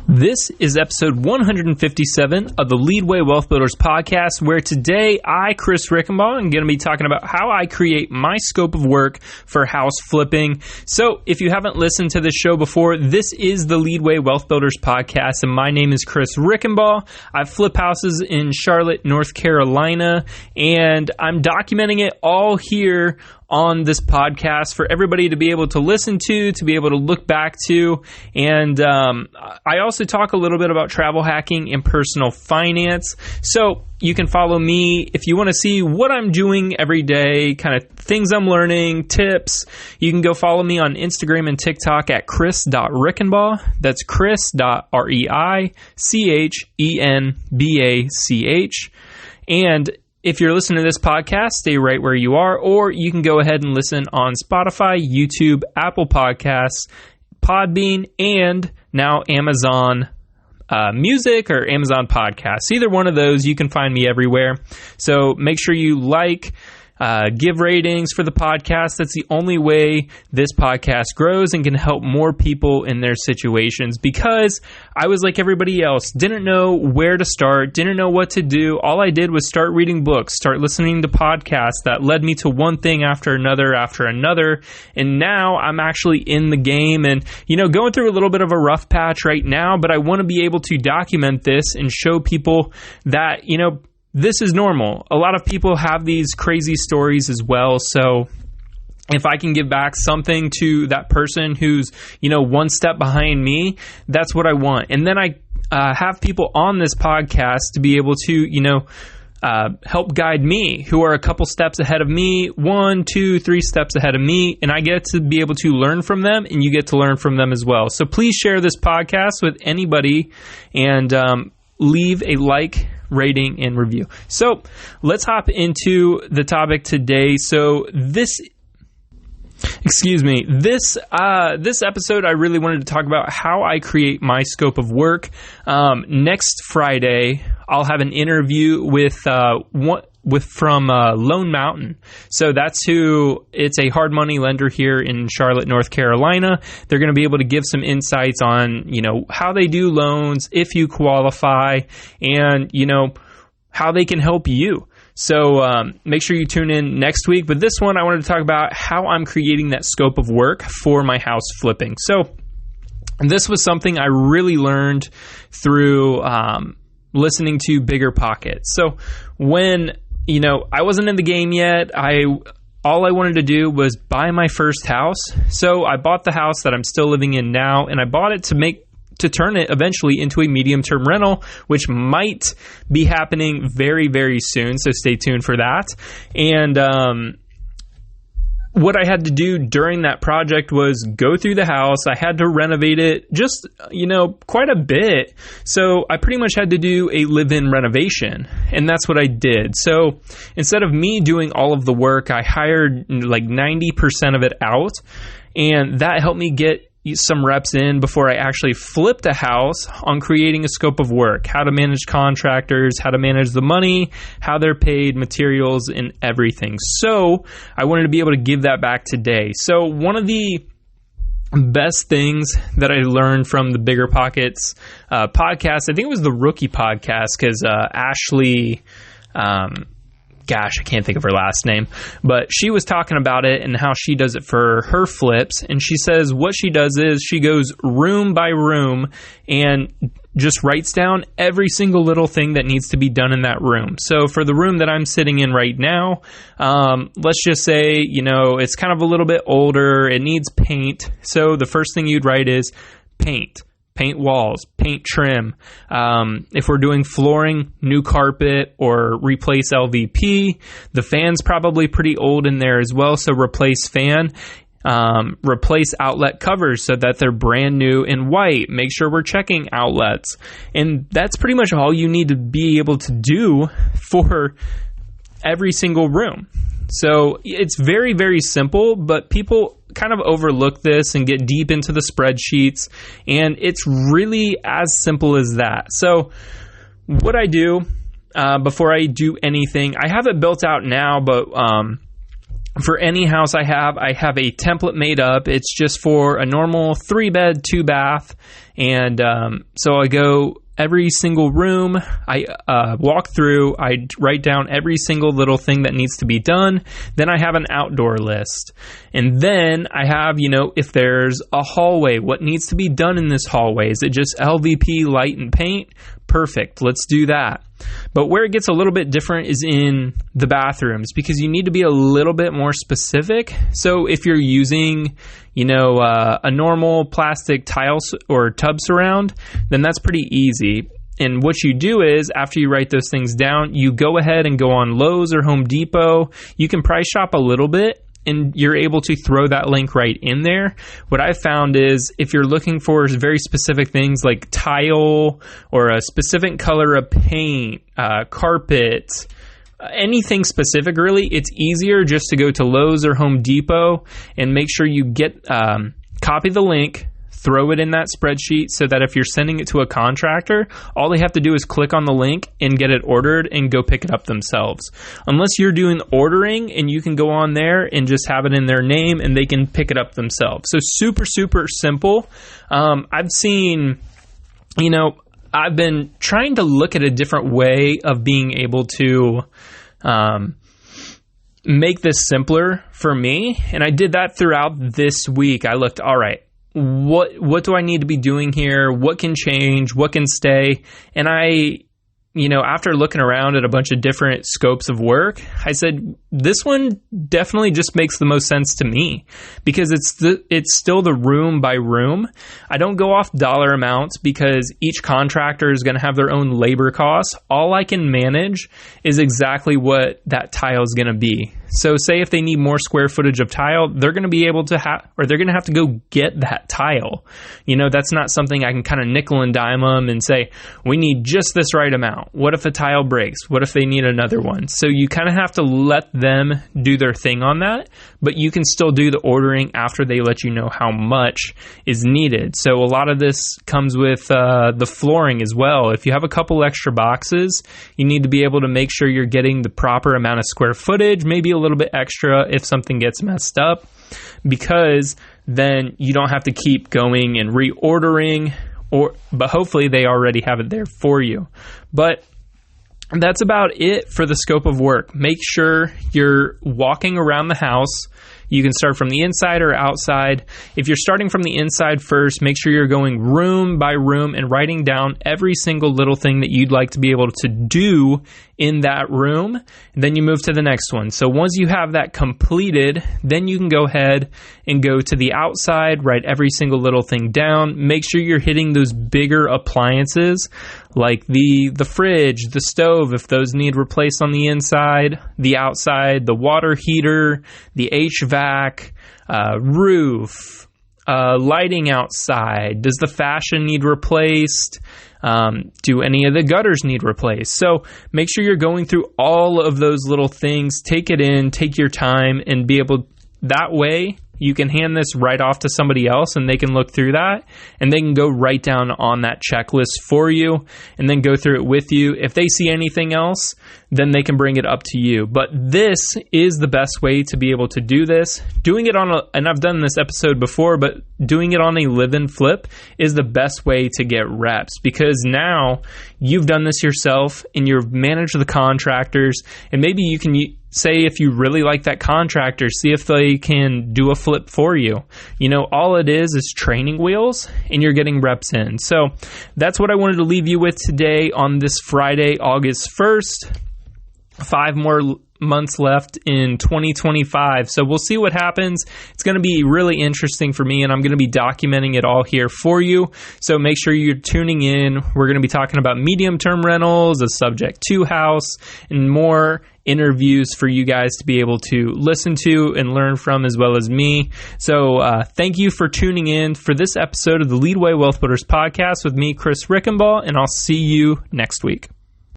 This is episode 157 of the Leadway Wealth Builders podcast, where today I, Chris Rickenbaugh, am going to be talking about how I create my scope of work for house flipping. So if you haven't listened to this show before, this is the Leadway Wealth Builders podcast, and my name is Chris Rickenbaugh. I flip houses in Charlotte, North Carolina, and I'm documenting it all here on this podcast for everybody to be able to listen to be able to look back to. And I also talk a little bit about travel hacking and personal finance. So you can follow me if you want to see what I'm doing every day, kind of things I'm learning, tips. You can go follow me on Instagram and TikTok at chris.rickenbaugh. That's chris.REICHENBACH. And if you're listening to this podcast, stay right where you are, or you can go ahead and listen on Spotify, YouTube, Apple Podcasts, Podbean, and now Amazon Music or Amazon Podcasts. Either one of those, you can find me everywhere. So make sure you give ratings for the podcast. That's the only way this podcast grows and can help more people in their situations, because I was like everybody else, didn't know where to start, didn't know what to do. All I did was start reading books, start listening to podcasts that led me to one thing after another. And now I'm actually in the game and, going through a little bit of a rough patch right now, but I want to be able to document this and show people that, this is normal. A lot of people have these crazy stories as well. So if I can give back something to that person who's, one step behind me, that's what I want. And then I have people on this podcast to be able to, help guide me, who are a couple steps ahead of me, 1, 2, 3 steps ahead of me, and I get to be able to learn from them, and you get to learn from them as well. So please share this podcast with anybody and leave a like, rating, and review. So let's hop into the topic today. So this episode, I really wanted to talk about how I create my scope of work. Next Friday, I'll have an interview from Lone Mountain. So it's a hard money lender here in Charlotte, North Carolina. They're going to be able to give some insights on, how they do loans, if you qualify, and, how they can help you. So make sure you tune in next week. But this one, I wanted to talk about how I'm creating that scope of work for my house flipping. So this was something I really learned through listening to Bigger Pockets. So when I wasn't in the game yet, all I wanted to do was buy my first house. So I bought the house that I'm still living in now, and I bought it to turn it eventually into a medium-term rental, which might be happening very, very soon. So stay tuned for that. And what I had to do during that project was go through the house. I had to renovate it just, quite a bit. So I pretty much had to do a live-in renovation, and that's what I did. So instead of me doing all of the work, I hired like 90% of it out, and that helped me get some reps in before I actually flipped a house on creating a scope of work, how to manage contractors, how to manage the money, how they're paid, materials, and everything. So I wanted to be able to give that back today. So one of the best things that I learned from the Bigger Pockets podcast, I think it was the Rookie podcast, because Ashley, I can't think of her last name, but she was talking about it and how she does it for her flips. And she says what she does is she goes room by room and just writes down every single little thing that needs to be done in that room. So for the room that I'm sitting in right now, let's just say, it's kind of a little bit older. It needs paint. So the first thing you'd write is paint walls, paint trim. If we're doing flooring, new carpet or replace LVP. The fan's probably pretty old in there as well, so replace fan. Replace outlet covers so that they're brand new and white. Make sure we're checking outlets. And that's pretty much all you need to be able to do for every single room. So it's very, very simple, but people kind of overlook this and get deep into the spreadsheets, and it's really as simple as that. So what I do before I do anything, I have it built out now, but for any house I have a template made up. It's just for a normal 3-bed, 2-bath. And so I go every single room, I walk through, I write down every single little thing that needs to be done. Then I have an outdoor list. And then I have, if there's a hallway, what needs to be done in this hallway? Is it just LVP, light, and paint? Perfect. Let's do that. But where it gets a little bit different is in the bathrooms, because you need to be a little bit more specific. So if you're using, a normal plastic tile or tub surround, then that's pretty easy. And what you do is, after you write those things down, you go ahead and go on Lowe's or Home Depot. You can price shop a little bit, and you're able to throw that link right in there. What I've found is, if you're looking for very specific things like tile or a specific color of paint, carpet, anything specific really, it's easier just to go to Lowe's or Home Depot and make sure you get copy the link, throw it in that spreadsheet, so that if you're sending it to a contractor, all they have to do is click on the link and get it ordered and go pick it up themselves. Unless you're doing ordering, and you can go on there and just have it in their name and they can pick it up themselves. So super, super simple. I've seen, I've been trying to look at a different way of being able to make this simpler for me. And I did that throughout this week. I looked, all right, what do I need to be doing here? What can change? What can stay? And after looking around at a bunch of different scopes of work, I said, this one definitely just makes the most sense to me, because it's still the room by room. I don't go off dollar amounts, because each contractor is going to have their own labor costs. All I can manage is exactly what that tile is going to be. So say if they need more square footage of tile, they're going to be able to they're going to have to go get that tile. That's not something I can kind of nickel and dime them and say, we need just this right amount. What if a tile breaks? What if they need another one? So you kind of have to let them do their thing on that, but you can still do the ordering after they let you know how much is needed. So a lot of this comes with the flooring as well. If you have a couple extra boxes, you need to be able to make sure you're getting the proper amount of square footage, maybe a little bit extra if something gets messed up, because then you don't have to keep going and reordering, but hopefully they already have it there for you. But that's about it for the scope of work. Make sure you're walking around the house. You can start from the inside or outside. If you're starting from the inside first, make sure you're going room by room and writing down every single little thing that you'd like to be able to do in that room. And then you move to the next one. So once you have that completed, then you can go ahead and go to the outside, write every single little thing down. Make sure you're hitting those bigger appliances like the fridge, the stove, if those need replaced on the inside, the outside, the water heater, the HVAC, roof, lighting outside. Does the fashion need replaced? Do any of the gutters need replaced? So make sure you're going through all of those little things. Take it in, take your time, and be able, that way you can hand this right off to somebody else and they can look through that and they can go right down on that checklist for you and then go through it with you. If they see anything else, then they can bring it up to you. But this is the best way to be able to do this. Doing it and I've done this episode before, but doing it on a live-in flip is the best way to get reps, because now you've done this yourself and you've managed the contractors, and maybe you can say, if you really like that contractor, see if they can do a flip for you. All it is training wheels and you're getting reps in. So that's what I wanted to leave you with today on this Friday, August 1st. 5 more months left in 2025. So we'll see what happens. It's going to be really interesting for me, and I'm going to be documenting it all here for you. So make sure you're tuning in. We're going to be talking about medium-term rentals, a subject to house, and more interviews for you guys to be able to listen to and learn from, as well as me. So thank you for tuning in for this episode of the Leadway Wealth Builders podcast with me, Chris Rickenbaugh, and I'll see you next week.